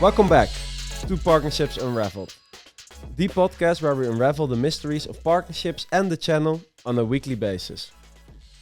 Welcome back to Partnerships Unraveled, the podcast where we unravel the mysteries of partnerships and the channel on a weekly basis.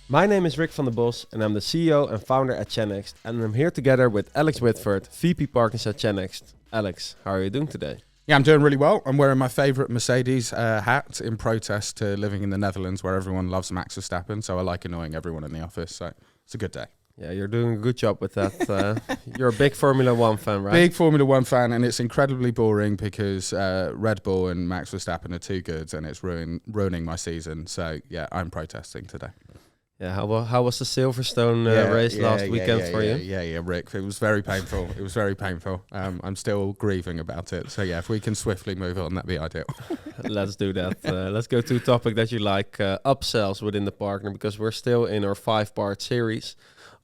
My name is Rick van der Bos and I'm the CEO and founder at Channext, and I'm here together with Alex Whitford, VP Partners at Channext. Alex, how are you doing today? Yeah, I'm doing really well. I'm wearing my favorite Mercedes hat in protest to living in the Netherlands where everyone loves Max Verstappen, so I like annoying everyone in the office, so it's a good day. Yeah, you're doing a good job with that. You're a big Formula One fan, right? Big Formula One fan, and it's incredibly boring because Red Bull and Max Verstappen are too good, and it's ruining my season. So yeah, I'm protesting today. Yeah, how was the Silverstone race last weekend for you? Yeah, Rick. It was very painful. It was very painful. I'm still grieving about it. So yeah, if we can swiftly move on, that'd be ideal. Let's do that. Let's go to a topic that you like, upsells within the partner, because we're still in our 5-part series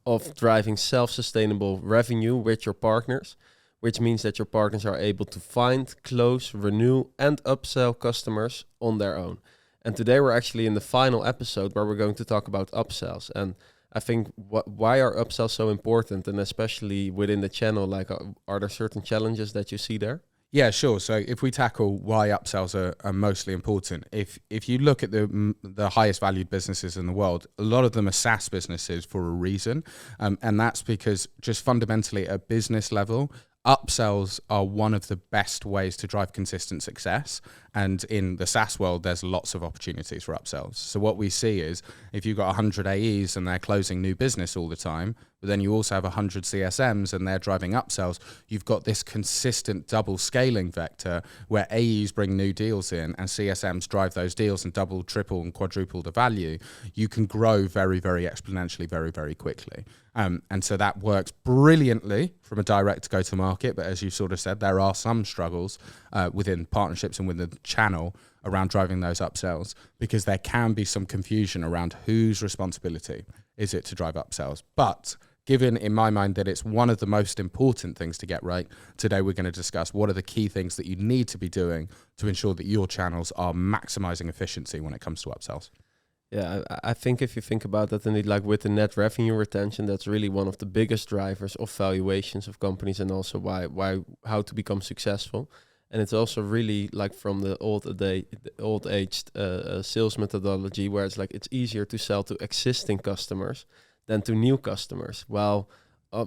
of driving self-sustainable revenue with your partners, which means that your partners are able to find, close, renew, and upsell customers on their own. And today we're actually in the final episode where we're going to talk about upsells. And I think why are upsells so important, and especially within the channel, like are there certain challenges that you see there? Yeah, sure. So if we tackle why upsells are mostly important, if you look at the highest valued businesses in the world, a lot of them are SaaS businesses for a reason. And that's because just fundamentally at a business level, upsells are one of the best ways to drive consistent success. And in the SaaS world, there's lots of opportunities for upsells. So what we see is if you've got 100 AEs and they're closing new business all the time, but then you also have 100 CSMs and they're driving upsells, you've got this consistent double scaling vector where AEs bring new deals in and CSMs drive those deals and double, triple, and quadruple the value. You can grow very, very exponentially, very, very quickly. And so that works brilliantly from a direct go-to-market, but as you sort of said, there are some struggles within partnerships and within the channel around driving those upsells, because there can be some confusion around whose responsibility is it to drive upsells. But given in my mind that it's one of the most important things to get right, today we're going to discuss what are the key things that you need to be doing to ensure that your channels are maximizing efficiency when it comes to upsells. Yeah, I think if you think about that, indeed, like with the net revenue retention, that's really one of the biggest drivers of valuations of companies, and also how to become successful. And it's also really like from the old-aged sales methodology, where it's like it's easier to sell to existing customers than to new customers. Well,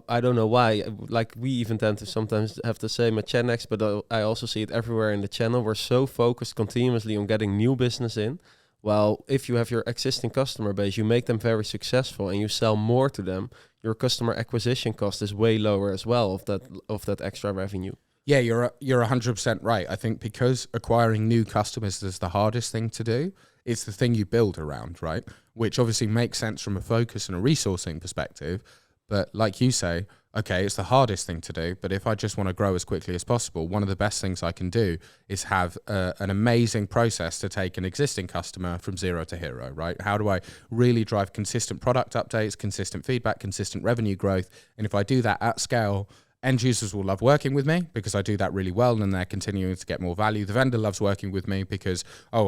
I don't know why. Like we even tend to sometimes have the same at Channext, but I also see it everywhere in the channel. We're so focused continuously on getting new business in. Well, if you have your existing customer base, you make them very successful and you sell more to them, your customer acquisition cost is way lower as well of that extra revenue. Yeah, you're 100% right. I think because acquiring new customers is the hardest thing to do, it's the thing you build around, right? Which obviously makes sense from a focus and a resourcing perspective. But like you say, okay, it's the hardest thing to do, but if I just want to grow as quickly as possible, one of the best things I can do is have an amazing process to take an existing customer from zero to hero, right? How do I really drive consistent product updates, consistent feedback, consistent revenue growth? And if I do that at scale, end users will love working with me because I do that really well and they're continuing to get more value. The vendor loves working with me because,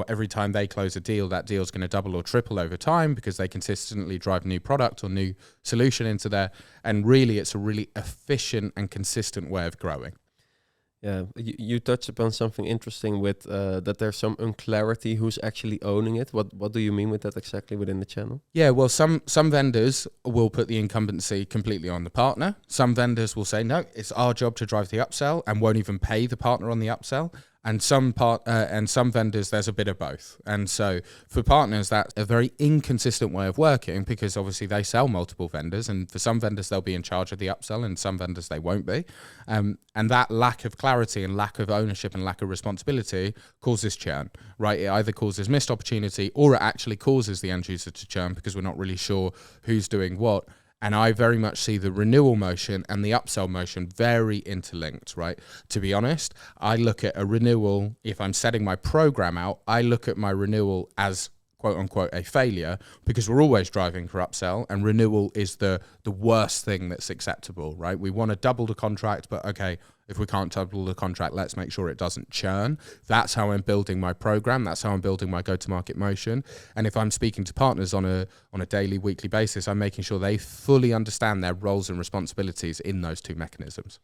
every time they close a deal, that deal's going to double or triple over time because they consistently drive new product or new solution into there. And really, it's a really efficient and consistent way of growing. Yeah, you touched upon something interesting with that there's some unclarity who's actually owning it. What do you mean with that exactly within the channel? Yeah, well, some vendors will put the incumbency completely on the partner. Some vendors will say, no, it's our job to drive the upsell and won't even pay the partner on the upsell. And some vendors, there's a bit of both. And so for partners, that's a very inconsistent way of working because obviously they sell multiple vendors. And for some vendors, they'll be in charge of the upsell and some vendors, they won't be. And that lack of clarity and lack of ownership and lack of responsibility causes churn, right? It either causes missed opportunity or it actually causes the end user to churn because we're not really sure who's doing what. And I very much see the renewal motion and the upsell motion very interlinked, right? To be honest, I look at a renewal, if I'm setting my program out, I look at my renewal as quote unquote a failure because we're always driving for upsell and renewal is the worst thing that's acceptable, right? We want to double the contract, but okay, if we can't double the contract, let's make sure it doesn't churn. That's how I'm building my program. That's how I'm building my go-to-market motion. And if I'm speaking to partners on a daily, weekly basis, I'm making sure they fully understand their roles and responsibilities in those two mechanisms.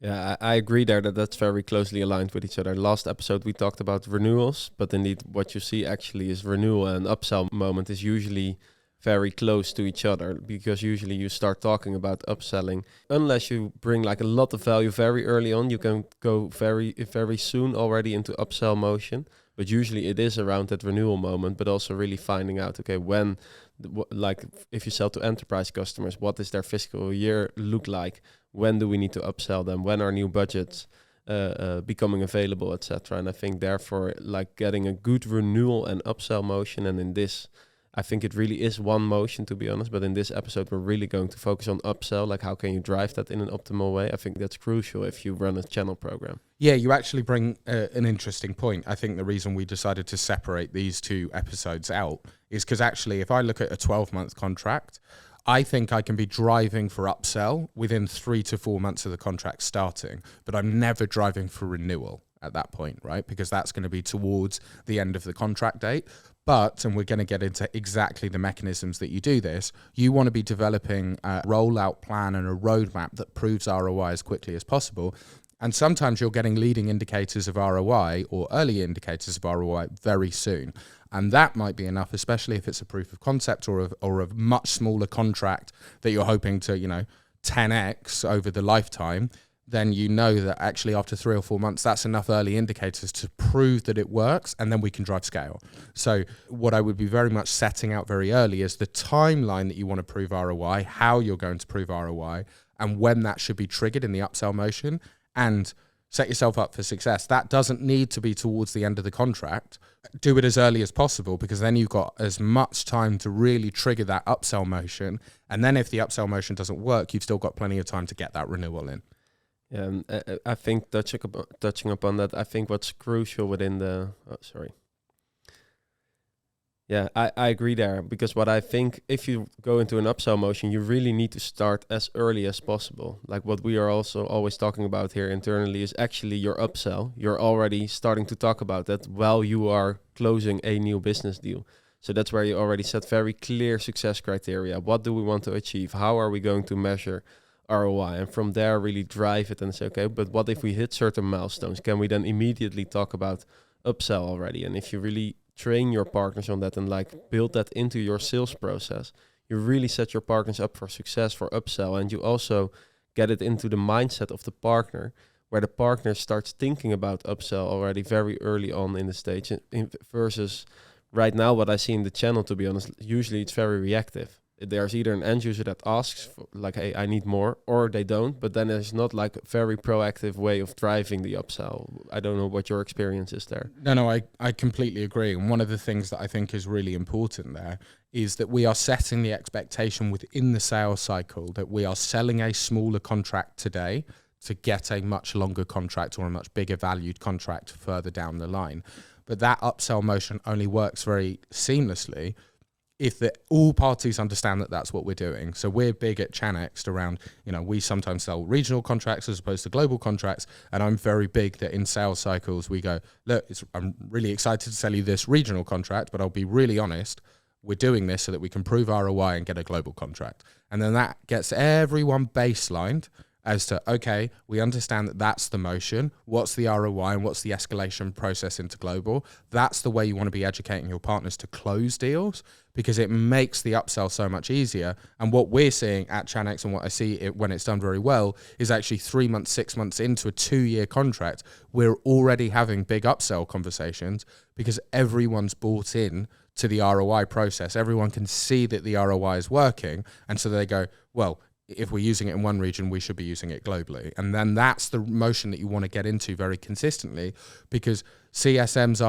Yeah, I agree there that that's very closely aligned with each other. Last episode we talked about renewals, but indeed what you see actually is renewal and upsell moment is usually very close to each other, because usually you start talking about upselling unless you bring like a lot of value very early on. You can go very soon already into upsell motion, but usually it is around that renewal moment, but also really finding out, okay, when like if you sell to enterprise customers, what does their fiscal year look like? When do we need to upsell them? When are new budgets becoming available, etc.? And I think therefore, like getting a good renewal and upsell motion, and in this, I think it really is one motion, to be honest. But in this episode, we're really going to focus on upsell, like how can you drive that in an optimal way? I think that's crucial if you run a channel program. Yeah, you actually bring an interesting point. I think the reason we decided to separate these two episodes out is because actually, if I look at a 12-month contract, I think I can be driving for upsell within 3 to 4 months of the contract starting, but I'm never driving for renewal at that point, right? Because that's going to be towards the end of the contract date. But, and we're going to get into exactly the mechanisms that you do this, you want to be developing a rollout plan and a roadmap that proves ROI as quickly as possible. And sometimes you're getting leading indicators of ROI or early indicators of ROI very soon. And that might be enough, especially if it's a proof of concept or a much smaller contract that you're hoping to, 10x over the lifetime. Then you know that actually after 3 or 4 months, that's enough early indicators to prove that it works, and then we can drive scale. So what I would be very much setting out very early is the timeline that you want to prove ROI, how you're going to prove ROI, and when that should be triggered in the upsell motion, and set yourself up for success. That doesn't need to be towards the end of the contract. Do it as early as possible, because then you've got as much time to really trigger that upsell motion. And then if the upsell motion doesn't work, you've still got plenty of time to get that renewal in. Yeah, and I think touching upon that, I think what's crucial within the... Yeah, I agree there, because what I think, if you go into an upsell motion, you really need to start as early as possible. Like what we are also always talking about here internally is actually your upsell. You're already starting to talk about that while you are closing a new business deal. So that's where you already set very clear success criteria. What do we want to achieve? How are we going to measure ROI? And from there really drive it and say, okay, but what if we hit certain milestones? Can we then immediately talk about upsell already? And if you really train your partners on that and like build that into your sales process, you really set your partners up for success for upsell. And you also get it into the mindset of the partner, where the partner starts thinking about upsell already very early on in the stage, versus right now what I see in the channel, to be honest, usually it's very reactive. There's either an end user that asks for, like, hey, I need more, or they don't, but then there's not like a very proactive way of driving the upsell. I don't know what your experience is there. No, I completely agree. And one of the things that I think is really important there is that we are setting the expectation within the sales cycle that we are selling a smaller contract today to get a much longer contract or a much bigger valued contract further down the line. But that upsell motion only works very seamlessly if all parties understand that that's what we're doing. So we're big at Channext around, we sometimes sell regional contracts as opposed to global contracts. And I'm very big that in sales cycles, we go, look, I'm really excited to sell you this regional contract, but I'll be really honest, we're doing this so that we can prove ROI and get a global contract. And then that gets everyone baselined as to, okay, we understand that that's the motion. What's the ROI and what's the escalation process into global? That's the way you want to be educating your partners to close deals, because it makes the upsell so much easier. And what we're seeing at Channext, and what I see when it's done very well, is actually 3 months, 6 months into a 2-year contract, we're already having big upsell conversations because everyone's bought in to the ROI process. Everyone can see that the ROI is working. And so they go, well, if we're using it in one region, we should be using it globally. And then that's the motion that you want to get into very consistently, because CSMs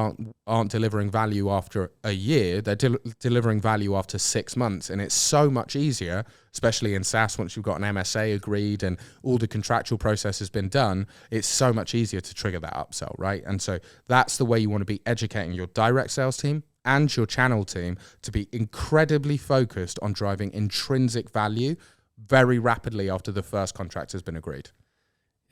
aren't delivering value after a year. They're delivering value after 6 months. And it's so much easier, especially in SaaS, once you've got an MSA agreed and all the contractual process has been done, it's so much easier to trigger that upsell, right? And so that's the way you want to be educating your direct sales team and your channel team to be incredibly focused on driving intrinsic value very rapidly after the first contract has been agreed.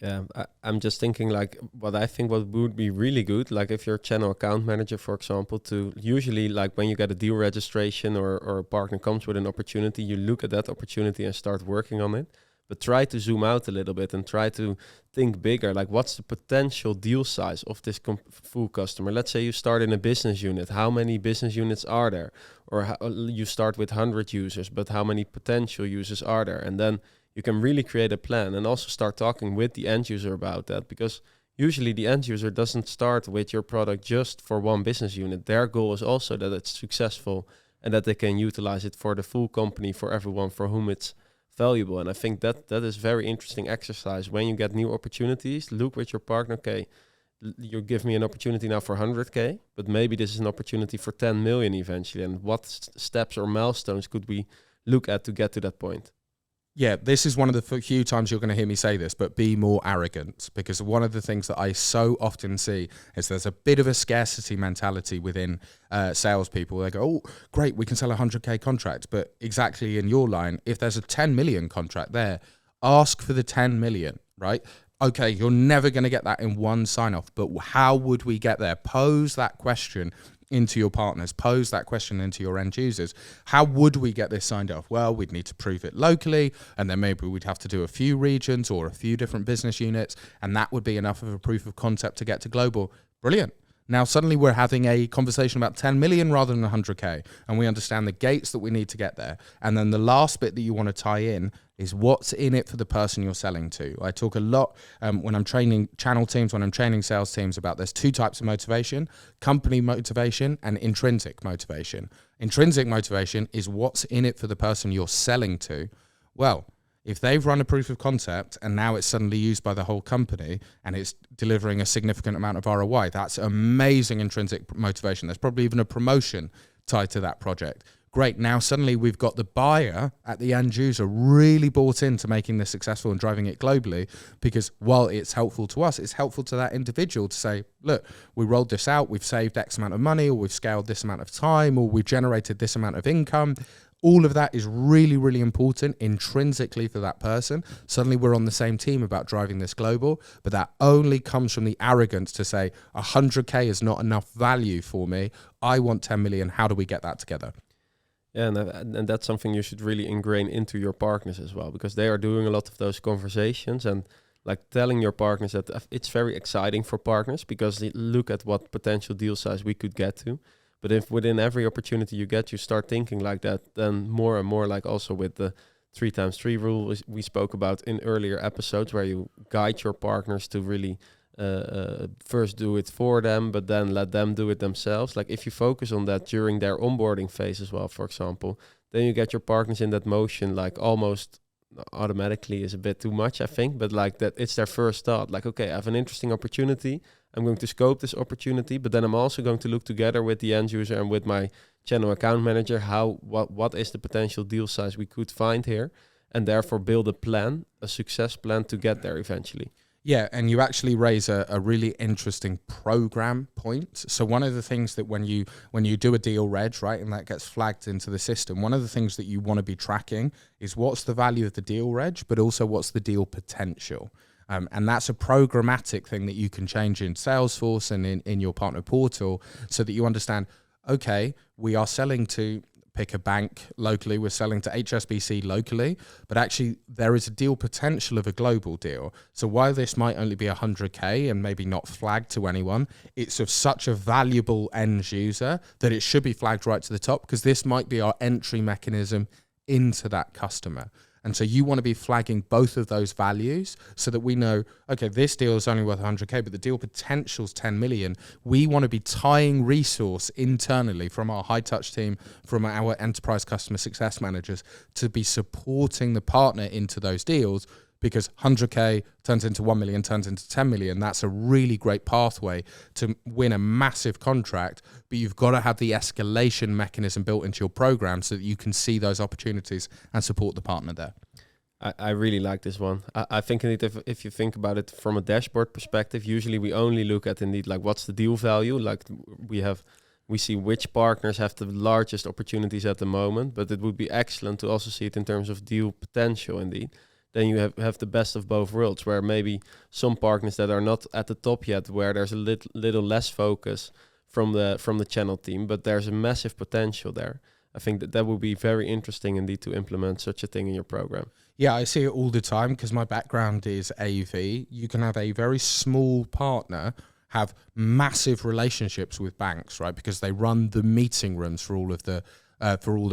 Yeah, I'm just thinking like what would be really good, like if you're a channel account manager, for example, to usually like when you get a deal registration or a partner comes with an opportunity, you look at that opportunity and start working on it. but try to zoom out a little bit and try to think bigger. Like, what's the potential deal size of this full customer? Let's say you start in a business unit. How many business units are there? Or you start with 100 users, but how many potential users are there? And then you can really create a plan and also start talking with the end user about that, because usually the end user doesn't start with your product just for one business unit. Their goal is also that it's successful and that they can utilize it for the full company, for everyone for whom it's valuable. And I think that is very interesting exercise. When you get new opportunities, look with your partner, okay, you give me an opportunity now for 100K, but maybe this is an opportunity for 10 million eventually. And what steps or milestones could we look at to get to that point? Yeah, this is one of the few times you're going to hear me say this, but be more arrogant, because one of the things that I so often see is there's a bit of a scarcity mentality within salespeople. They go, oh, great, we can sell a 100K contract. But exactly in your line, if there's a 10 million contract there, ask for the 10 million, right? Okay, you're never going to get that in one sign off, but how would we get there? Pose that question into your partners, pose that question into your end users. How would we get this signed off? Well, we'd need to prove it locally, and then maybe we'd have to do a few regions or a few different business units, and that would be enough of a proof of concept to get to global. Brilliant. Now suddenly we're having a conversation about 10 million rather than 100K, and we understand the gates that we need to get there. And then the last bit that you want to tie in is what's in it for the person you're selling to. I talk a lot when I'm training channel teams, when I'm training sales teams, about there's two types of motivation: company motivation and intrinsic motivation. Intrinsic motivation is what's in it for the person you're selling to. Well, if they've run a proof of concept and now it's suddenly used by the whole company and it's delivering a significant amount of ROI, that's amazing intrinsic motivation. There's probably even a promotion tied to that project. Great, now suddenly we've got the buyer at the end user really bought into making this successful and driving it globally, because while it's helpful to us, it's helpful to that individual to say, look, we rolled this out, we've saved X amount of money, or we've scaled this amount of time, or we've generated this amount of income. All of that is really, really important intrinsically for that person. Suddenly we're on the same team about driving this global, but that only comes from the arrogance to say 100K is not enough value for me. I want 10 million. How do we get that together? Yeah, and that's something you should really ingrain into your partners as well, because they are doing a lot of those conversations, and like telling your partners that it's very exciting for partners, because they look at what potential deal size we could get to. But if within every opportunity you get, you start thinking like that, then more and more, like also with the 3x3 rule we spoke about in earlier episodes, where you guide your partners to really first do it for them, but then let them do it themselves. Like if you focus on that during their onboarding phase as well, for example, then you get your partners in that motion, like almost automatically is a bit too much, I think, but like that it's their first thought, like, okay, I have an interesting opportunity. I'm going to scope this opportunity, but then I'm also going to look together with the end user and with my channel account manager, what is the potential deal size we could find here, and therefore build a plan, a success plan to get there eventually. Yeah, and you actually raise a really interesting program point. So one of the things that when you do a deal reg, right, and that gets flagged into the system, one of the things that you want to be tracking is what's the value of the deal reg, but also what's the deal potential. And that's a programmatic thing that you can change in Salesforce and in your partner portal, so that you understand, okay, we are selling to pick a bank locally, we're selling to HSBC locally, but actually there is a deal potential of a global deal. So while this might only be 100K and maybe not flagged to anyone, it's of such a valuable end user that it should be flagged right to the top, because this might be our entry mechanism into that customer. And so you want to be flagging both of those values so that we know, okay, this deal is only worth 100K, but the deal potential is 10 million. We want to be tying resource internally from our high touch team, from our enterprise customer success managers, to be supporting the partner into those deals, because 100K turns into 1 million, turns into 10 million. That's a really great pathway to win a massive contract, but you've got to have the escalation mechanism built into your program so that you can see those opportunities and support the partner there. I really like this one. I think indeed, if you think about it from a dashboard perspective, usually we only look at indeed like what's the deal value. Like we see which partners have the largest opportunities at the moment, but it would be excellent to also see it in terms of deal potential indeed. Then you have the best of both worlds, where maybe some partners that are not at the top yet, where there's a little less focus from the channel team, but there's a massive potential there. I think that would be very interesting indeed to implement such a thing in your program. Yeah, I see it all the time because my background is AV. You can have a very small partner have massive relationships with banks, right? Because they run the meeting rooms for all of the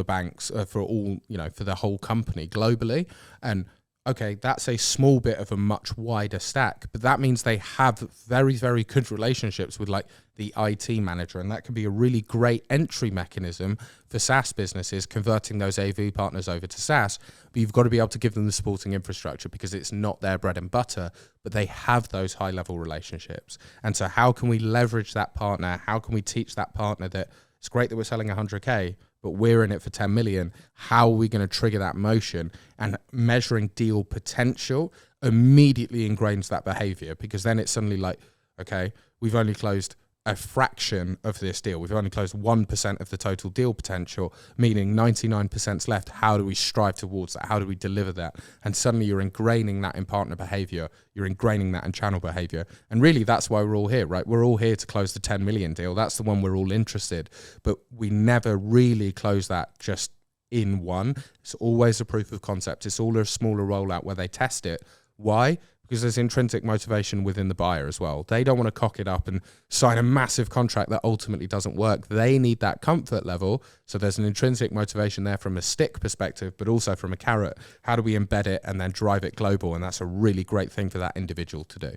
banks, for the whole company globally. And okay, that's a small bit of a much wider stack, but that means they have very, very good relationships with like the IT manager. And that can be a really great entry mechanism for SaaS businesses, converting those AV partners over to SaaS. But you've got to be able to give them the supporting infrastructure because it's not their bread and butter, but they have those high level relationships. And so how can we leverage that partner? How can we teach that partner that it's great that we're selling 100K, but we're in it for 10 million. How are we going to trigger that motion? And measuring deal potential immediately ingrains that behavior, because then it's suddenly like, okay, we've only closed a fraction of this deal. We've only closed 1% of the total deal potential, meaning 99%'s left. How do we strive towards that? How do we deliver that? And suddenly you're ingraining that in partner behavior. You're ingraining that in channel behavior. And really that's why we're all here, right? We're all here to close the 10 million deal. That's the one we're all interested. But we never really close that just in one. It's always a proof of concept. It's all a smaller rollout where they test it. Why? Because there's intrinsic motivation within the buyer as well. They don't want to cock it up and sign a massive contract that ultimately doesn't work. They need that comfort level. So there's an intrinsic motivation there from a stick perspective, but also from a carrot. How do we embed it and then drive it global? And that's a really great thing for that individual to do.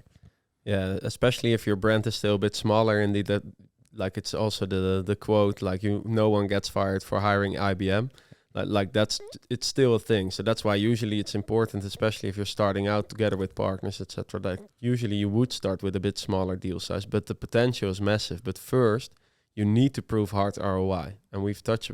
Yeah, especially if your brand is still a bit smaller. Indeed, that like it's also the quote, like no one gets fired for hiring IBM. Like it's still a thing. So that's why usually it's important, especially if you're starting out together with partners, etc. Like usually you would start with a bit smaller deal size, but the potential is massive. But first, you need to prove hard ROI, and we've touched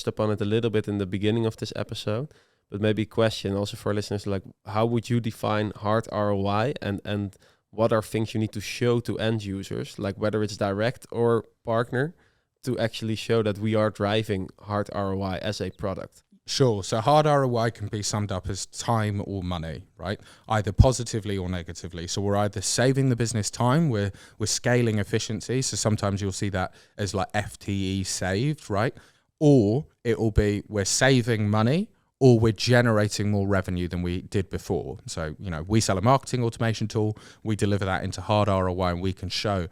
upon it a little bit in the beginning of this episode. But maybe a question also for listeners, like how would you define hard ROI, and what are things you need to show to end users, like whether it's direct or partner, to actually show that we are driving hard ROI as a product? Sure. So hard ROI can be summed up as time or money, right? Either positively or negatively. So we're either saving the business time, we're scaling efficiency. So sometimes you'll see that as like FTE saved, right? Or it will be we're saving money, or we're generating more revenue than we did before. So, we sell a marketing automation tool, we deliver that into hard ROI, and we can show,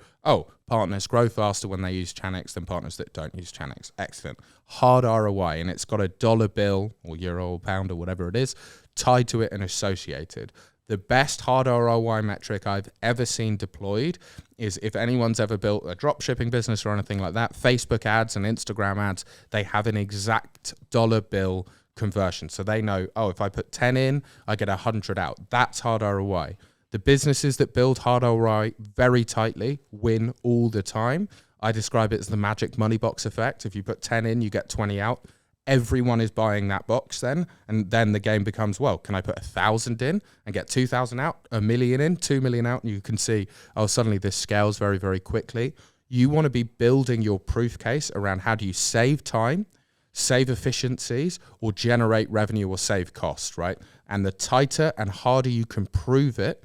partners grow faster when they use Channext than partners that don't use Channext. Excellent. Hard ROI, and it's got a dollar bill or euro or pound or whatever it is tied to it and associated. The best hard ROI metric I've ever seen deployed is, if anyone's ever built a drop shipping business or anything like that, Facebook ads and Instagram ads, they have an exact dollar bill conversion. So they know, if I put 10 in, I get 100 out. That's hard ROI. The businesses that build hard ROI very tightly win all the time. I describe it as the magic money box effect. If you put 10 in, you get 20 out. Everyone is buying that box then. And then the game becomes, can I put 1,000 in and get 2,000 out, 1 million in, 2 million out? And you can see, suddenly this scales very, very quickly. You want to be building your proof case around how do you save time, save efficiencies, or generate revenue or save cost, right? And the tighter and harder you can prove it,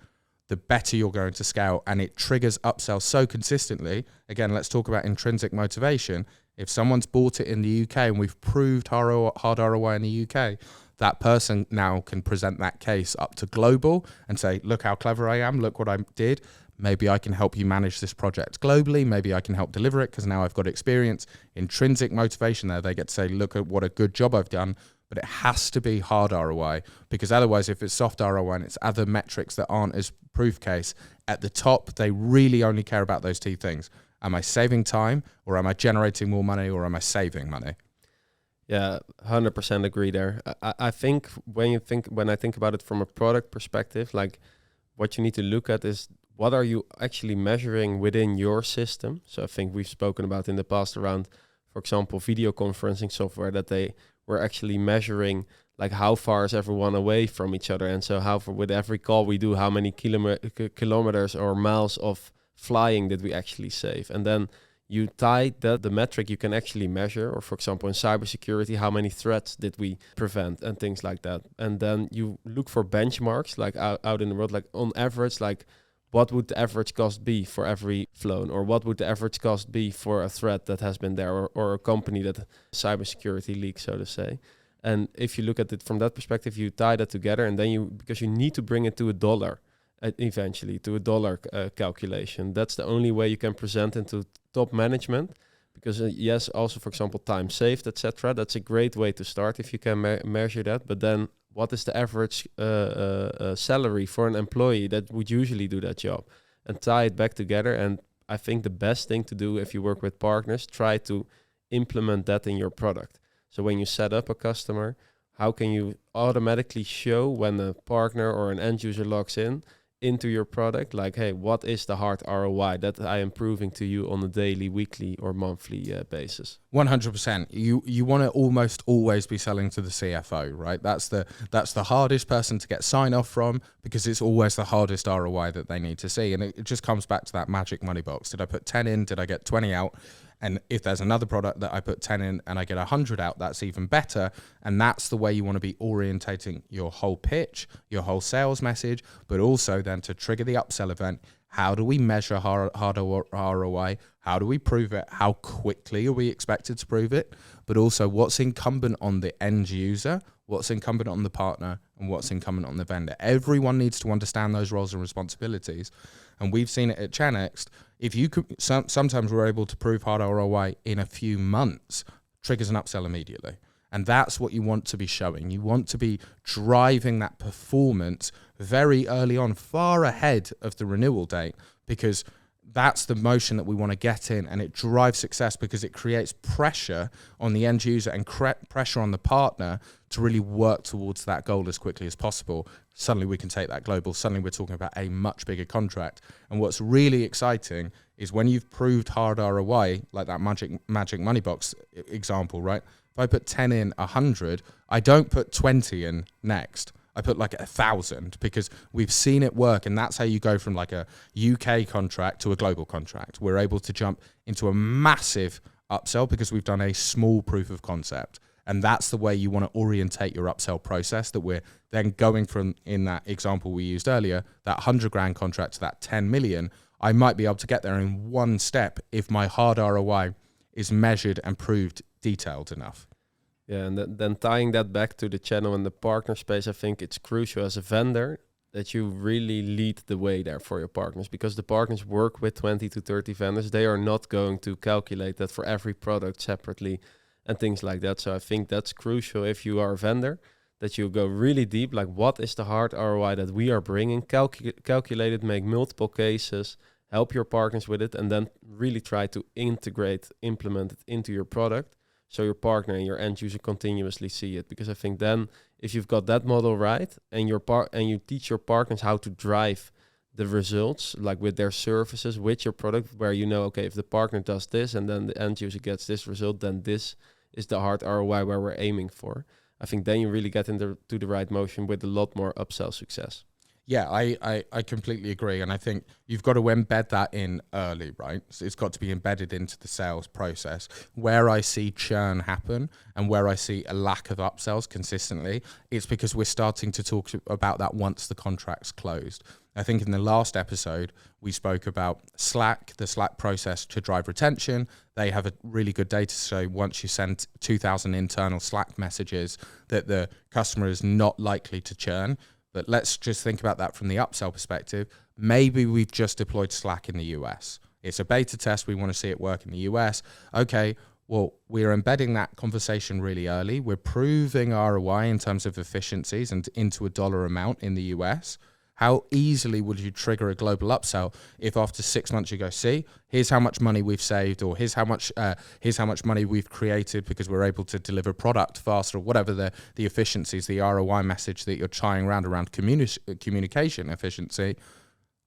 the better you're going to scale, and it triggers upsell so consistently. Again, let's talk about intrinsic motivation. If someone's bought it in the UK and we've proved hard ROI in the UK, that person now can present that case up to global and say, look how clever I am, look what I did. Maybe I can help you manage this project globally. Maybe I can help deliver it because now I've got experience. Intrinsic motivation there. They get to say, look at what a good job I've done. But it has to be hard ROI, because otherwise if it's soft ROI and it's other metrics that aren't as proof case, at the top, they really only care about those two things. Am I saving time, or am I generating more money, or am I saving money? Yeah, 100% agree there. I think when I think about it from a product perspective, like what you need to look at is, what are you actually measuring within your system? So I think we've spoken about in the past around, for example, video conferencing software, that they were actually measuring like how far is everyone away from each other. And so with every call we do, how many kilometers or miles of flying did we actually save? And then you tie the metric you can actually measure, or for example in cybersecurity, how many threats did we prevent and things like that. And then you look for benchmarks like out in the world, like on average, like what would the average cost be for every flown, or what would the average cost be for a threat that has been there, or a company that cybersecurity leak, so to say. And if you look at it from that perspective, you tie that together, and then because you need to bring it to $1 eventually, to $1 calculation. That's the only way you can present it to top management. Because yes, also for example, time saved, etc. That's a great way to start if you can measure that. But then, what is the average salary for an employee that would usually do that job, and tie it back together? And I think the best thing to do if you work with partners, try to implement that in your product. So when you set up a customer, how can you automatically show when a partner or an end user logs into your product, like, hey, what is the hard ROI that I am proving to you on a daily, weekly, or monthly basis? 100%. You want to almost always be selling to the CFO, right? That's the hardest person to get sign off from, because it's always the hardest ROI that they need to see. And it just comes back to that magic money box. Did I put 10 in? Did I get 20 out? And if there's another product that I put 10 in and I get 100 out, that's even better. And that's the way you want to be orientating your whole pitch, your whole sales message, but also then to trigger the upsell event. How do we measure harder ROI? How do we prove it? How quickly are we expected to prove it? But also, what's incumbent on the end user, what's incumbent on the partner, and what's incumbent on the vendor? Everyone needs to understand those roles and responsibilities. And we've seen it at Channext. If you could, sometimes we're able to prove hard ROI in a few months, triggers an upsell immediately. And that's what you want to be showing. You want to be driving that performance very early on, far ahead of the renewal date, because that's the motion that we want to get in, and it drives success because it creates pressure on the end user and pressure on the partner to really work towards that goal as quickly as possible. Suddenly we can take that global. Suddenly we're talking about a much bigger contract. And what's really exciting is when you've proved hard ROI, like that magic money box example, right? If I put 10 in 100, I don't put 20 in next. I put like 1,000, because we've seen it work. And that's how you go from like a UK contract to a global contract. We're able to jump into a massive upsell because we've done a small proof of concept. And that's the way you want to orientate your upsell process, that we're then going from, in that example we used earlier, that 100 grand contract to that 10 million. I might be able to get there in one step if my hard ROI is measured and proved detailed enough. Yeah, and then tying that back to the channel and the partner space, I think it's crucial as a vendor that you really lead the way there for your partners, because the partners work with 20 to 30 vendors. They are not going to calculate that for every product separately and things like that. So I think that's crucial if you are a vendor, that you go really deep, like what is the hard ROI that we are bringing, calculate it, make multiple cases, help your partners with it, and then really try to implement it into your product, so your partner and your end user continuously see it. Because I think then if you've got that model right, and you teach your partners how to drive the results, like with their services, with your product, where you know, okay, if the partner does this and then the end user gets this result, then this is the hard ROI where we're aiming for. I think then you really get into the right motion with a lot more upsell success. Yeah, I completely agree. And I think you've got to embed that in early, right? So it's got to be embedded into the sales process. Where I see churn happen and where I see a lack of upsells consistently, it's because we're starting to talk about that once the contract's closed. I think in the last episode, we spoke about Slack, the Slack process to drive retention. They have a really good data to show once you send 2,000 internal Slack messages that the customer is not likely to churn. But let's just think about that from the upsell perspective. Maybe we've just deployed Slack in the US. It's a beta test. We want to see it work in the US. Okay, well, we're embedding that conversation really early. We're proving ROI in terms of efficiencies and into a dollar amount in the US. How easily would you trigger a global upsell if after 6 months you go, see, here's how much money we've saved, or here's how much money we've created because we're able to deliver product faster, or whatever the efficiencies, the ROI message that you're trying around communication efficiency,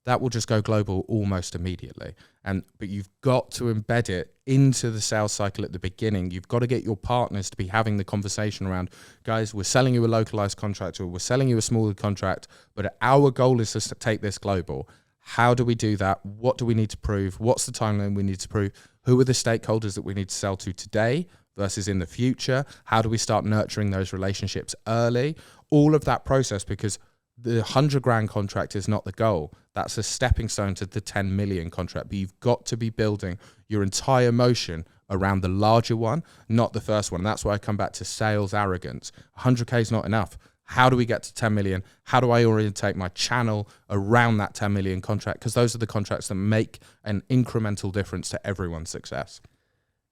that will just go global almost immediately. But you've got to embed it into the sales cycle at the beginning. You've got to get your partners to be having the conversation around, guys, we're selling you a localized contract, or we're selling you a smaller contract, but our goal is to take this global. How do we do that? What do we need to prove? What's the timeline we need to prove? Who are the stakeholders that we need to sell to today versus in the future? How do we start nurturing those relationships early? All of that process, because the 100 grand contract is not the goal. That's a stepping stone to the 10 million contract. But you've got to be building your entire motion around the larger one, not the first one. That's why I come back to sales arrogance. 100K is not enough. How do we get to 10 million? How do I orientate my channel around that 10 million contract? Because those are the contracts that make an incremental difference to everyone's success.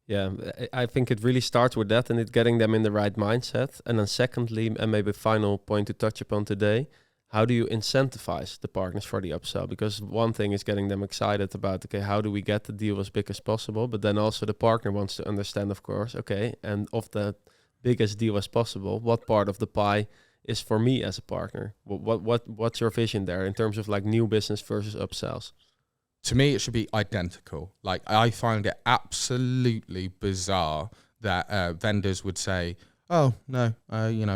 Yeah, I think it really starts with that and it getting them in the right mindset. And then secondly, and maybe final point to touch upon today, how do you incentivize the partners for the upsell? Because one thing is getting them excited about, okay, how do we get the deal as big as possible? But then also the partner wants to understand, of course, okay, and of the biggest deal as possible, what part of the pie is for me as a partner? What's your vision there in terms of like new business versus upsells? To me, it should be identical. Like, I find it absolutely bizarre that vendors would say, oh, no,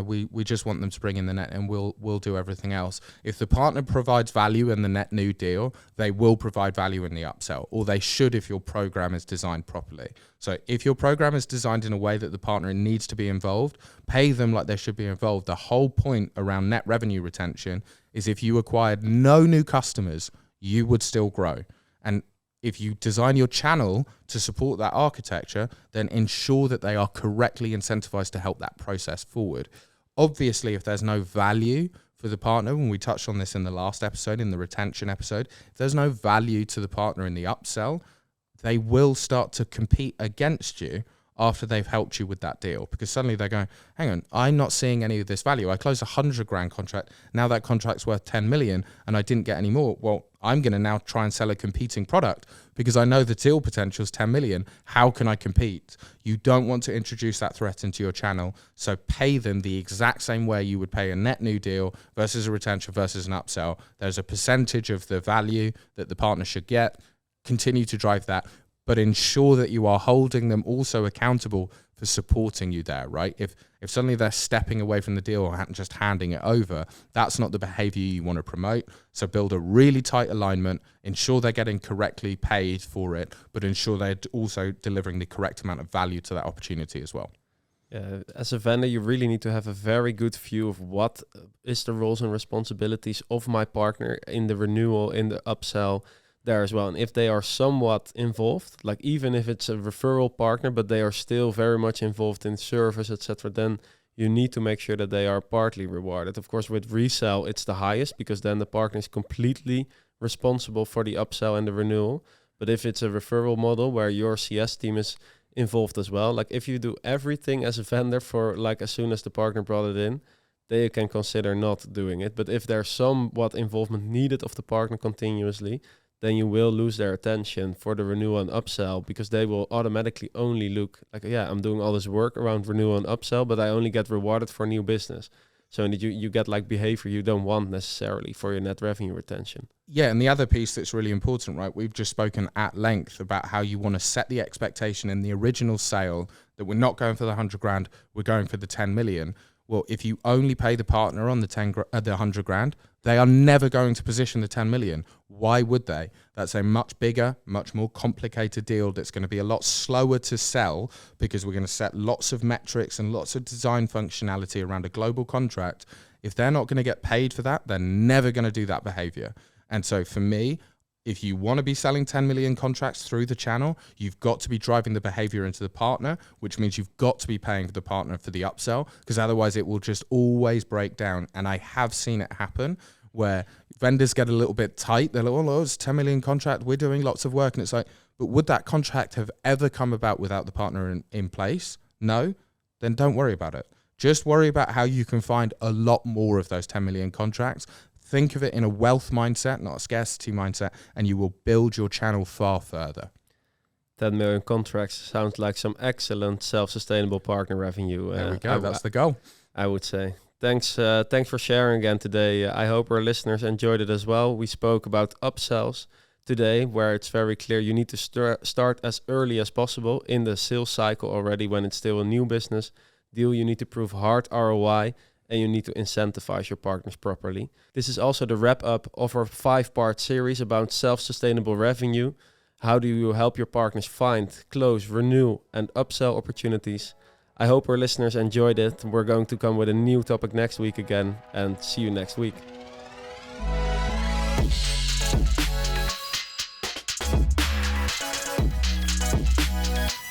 we just want them to bring in the net and we'll do everything else. If the partner provides value in the net new deal, they will provide value in the upsell, or they should if your program is designed properly. So if your program is designed in a way that the partner needs to be involved, pay them like they should be involved. The whole point around net revenue retention is if you acquired no new customers, you would still grow. And if you design your channel to support that architecture, then ensure that they are correctly incentivized to help that process forward. Obviously, if there's no value for the partner, and we touched on this in the last episode, in the retention episode, if there's no value to the partner in the upsell, they will start to compete against you after they've helped you with that deal, because suddenly they're going, hang on, I'm not seeing any of this value. I closed 100 grand contract. Now that contract's worth 10 million and I didn't get any more. Well, I'm going to now try and sell a competing product because I know the deal potential is 10 million. How can I compete? You don't want to introduce that threat into your channel. So pay them the exact same way you would pay a net new deal versus a retention versus an upsell. There's a percentage of the value that the partner should get. Continue to drive that, but ensure that you are holding them also accountable for supporting you there, right? If suddenly they're stepping away from the deal or just handing it over, that's not the behavior you want to promote. So build a really tight alignment, ensure they're getting correctly paid for it, but ensure they're also delivering the correct amount of value to that opportunity as well. Yeah, as a vendor, you really need to have a very good view of what is the roles and responsibilities of my partner in the renewal, in the upsell, there as well. And if they are somewhat involved, like even if it's a referral partner, but they are still very much involved in service, etc., then you need to make sure that they are partly rewarded. Of course, with resell, it's the highest because then the partner is completely responsible for the upsell and the renewal. But if it's a referral model where your CS team is involved as well, like if you do everything as a vendor for like as soon as the partner brought it in, then you can consider not doing it. But if there's somewhat involvement needed of the partner continuously, then you will lose their attention for the renewal and upsell because they will automatically only look like, yeah, I'm doing all this work around renewal and upsell, but I only get rewarded for new business. So you get like behavior you don't want necessarily for your net revenue retention. Yeah, and the other piece that's really important, right? We've just spoken at length about how you want to set the expectation in the original sale that we're not going for the 100 grand, we're going for the 10 million. Well, if you only pay the partner on the 100 grand, they are never going to position the 10 million. Why would they? That's a much bigger, much more complicated deal that's going to be a lot slower to sell because we're going to set lots of metrics and lots of design functionality around a global contract. If they're not going to get paid for that, they're never going to do that behavior. And so for me, if you want to be selling 10 million contracts through the channel, you've got to be driving the behavior into the partner, which means you've got to be paying the partner for the upsell, because otherwise it will just always break down. And I have seen it happen where vendors get a little bit tight. They're like, oh, it's a 10 million contract. We're doing lots of work. And it's like, but would that contract have ever come about without the partner in place? No? Then don't worry about it. Just worry about how you can find a lot more of those 10 million contracts. Think of it in a wealth mindset, not a scarcity mindset, and you will build your channel far further. 10 million contracts sounds like some excellent self-sustainable partner revenue. There we go. That's the goal. I would say. Thanks for sharing again today. I hope our listeners enjoyed it as well. We spoke about upsells today, where it's very clear you need to start as early as possible in the sales cycle already when it's still a new business deal. You need to prove hard ROI, and you need to incentivize your partners properly. This is also the wrap-up of our 5-part series about self-sustainable revenue. How do you help your partners find, close, renew, and upsell opportunities? I hope our listeners enjoyed it. We're going to come with a new topic next week again, and see you next week.